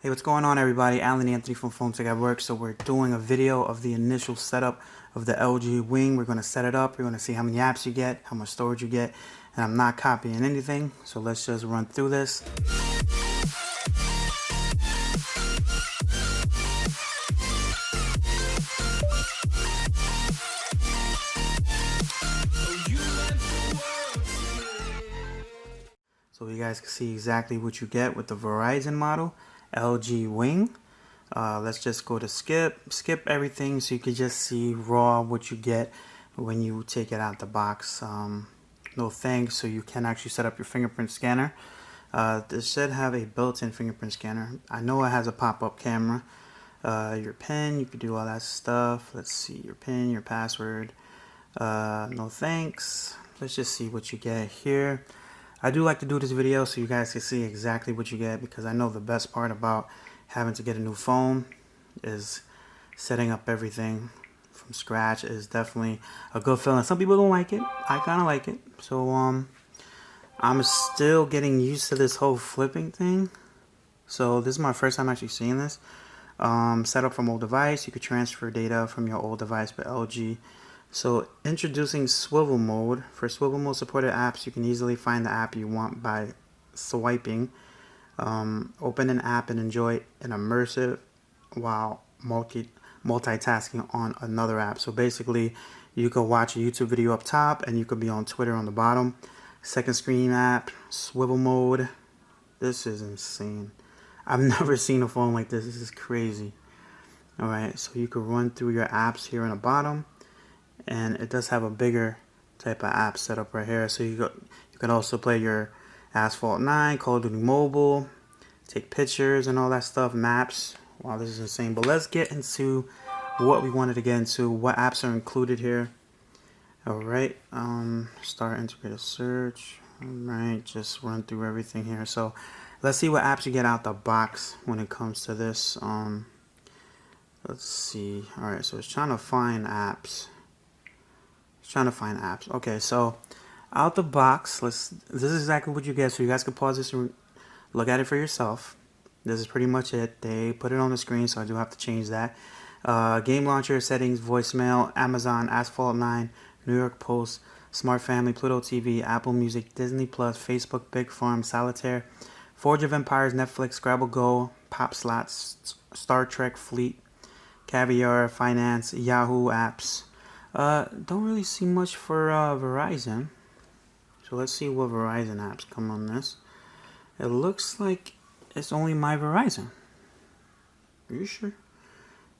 Hey, what's going on, everybody? Alan Anthony from Phone Tech at Work. So we're doing a video of the initial setup of the LG Wing. We're going to set it up. We're going to see how many apps you get, how much storage you get, and I'm not copying anything. So let's just run through this. So you guys can see exactly what you get with the Verizon model, LG Wing. Let's just go to skip everything so you can just see raw what you get when you take it out the box. No thanks, so you can actually set up your fingerprint scanner. This should have a built-in fingerprint scanner. I know it has a pop-up camera. Your PIN, you can do all that stuff. Let's see, your PIN, your password. No thanks. Let's just see what you get here. I do like to do this video so you guys can see exactly what you get, because I know the best part about having to get a new phone is setting up everything from scratch is definitely a good feeling. Some people don't like it. I kind of like it. So I'm still getting used to this whole flipping thing. So this is my first time actually seeing this. Set up from old device. You could transfer data from your old device with LG. So introducing swivel mode. For swivel mode supported apps, you can easily find the app you want by swiping. Open an app and enjoy an immersive while multitasking on another app. So basically, you could watch a YouTube video up top and you could be on Twitter on the bottom. Second screen app, swivel mode. This is insane. I've never seen a phone like this. This is crazy. Alright, so you could run through your apps here on the bottom. And it does have a bigger type of app set up right here. So you can also play your Asphalt 9, Call of Duty Mobile, take pictures and all that stuff, maps. Wow, this is insane. But let's get into what we wanted to get into, what apps are included here. Alright, start integrated search. Alright, just run through everything here. So let's see what apps you get out the box when it comes to this. Let's see. Alright, so it's trying to find apps. Okay, so out the box, this is exactly what you get. So you guys can pause this and look at it for yourself. This is pretty much it. They put it on the screen, so I do have to change that. Game launcher, settings, voicemail, Amazon, Asphalt 9, New York Post, Smart Family, Pluto TV, Apple Music, Disney Plus, Facebook, Big Farm, Solitaire, Forge of Empires, Netflix, Scrabble Go, Pop Slots, Star Trek Fleet, Caviar, Finance, Yahoo apps. Don't really see much for Verizon. So let's see what Verizon apps come on this. It looks like it's only My Verizon. Are you sure? You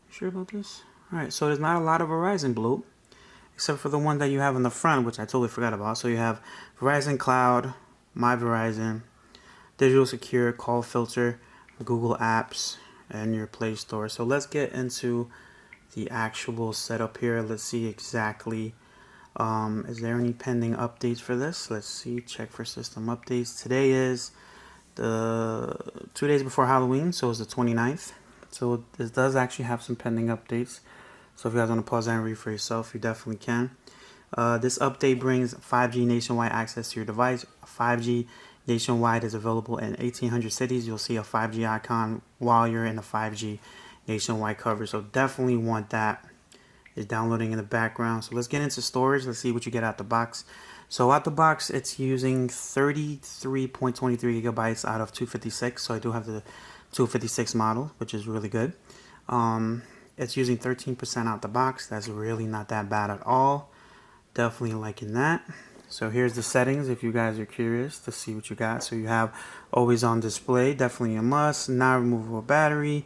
sure about this? Alright, so there's not a lot of Verizon bloat, except for the one that you have in the front, which I totally forgot about. So you have Verizon Cloud, My Verizon, Digital Secure, Call Filter, Google Apps, and your Play Store. So let's get into the actual setup here. Let's see exactly, is there any pending updates for this? Let's see, check for system updates. Today is the 2 days before Halloween, so it's the 29th. So this does actually have some pending updates. So if you guys want to pause that and read for yourself, you definitely can. This update brings 5G nationwide access to your device. 5G nationwide is available in 1,800 cities. You'll see a 5G icon while you're in the 5G nationwide coverage, so definitely want that. It's downloading in the background. So let's get into storage. Let's see what you get out the box. So out the box, it's using 33.23 gigabytes out of 256. So I do have the 256 model, which is really good. It's using 13% out the box. That's really not that bad at all. Definitely liking that. So here's the settings if you guys are curious to see what you got. So you have always on display, definitely a must. Not removable battery,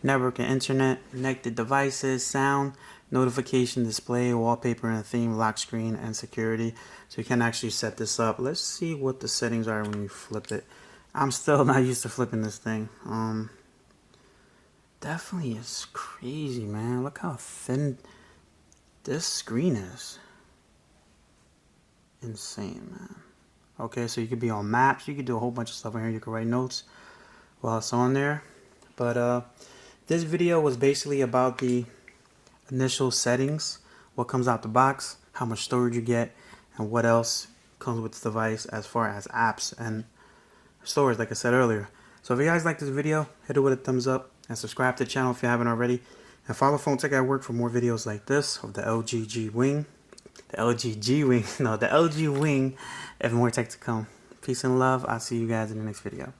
network and internet, connected devices, sound, notification display, wallpaper and theme, lock screen, and security. So you can actually set this up. Let's see what the settings are when you flip it. I'm still not used to flipping this thing. Definitely is crazy, man. Look how thin this screen is. Insane, man. Okay, so you could be on maps. You could do a whole bunch of stuff in here. You could write notes while it's on there. But this video was basically about the initial settings, what comes out the box, how much storage you get, and what else comes with the device as far as apps and storage, like I said earlier. So if you guys like this video, hit it with a thumbs up and subscribe to the channel if you haven't already. And follow Phone Tech at Work for more videos like this of the LG G Wing. The LG G Wing. No, the LG Wing and more tech to come. Peace and love. I'll see you guys in the next video.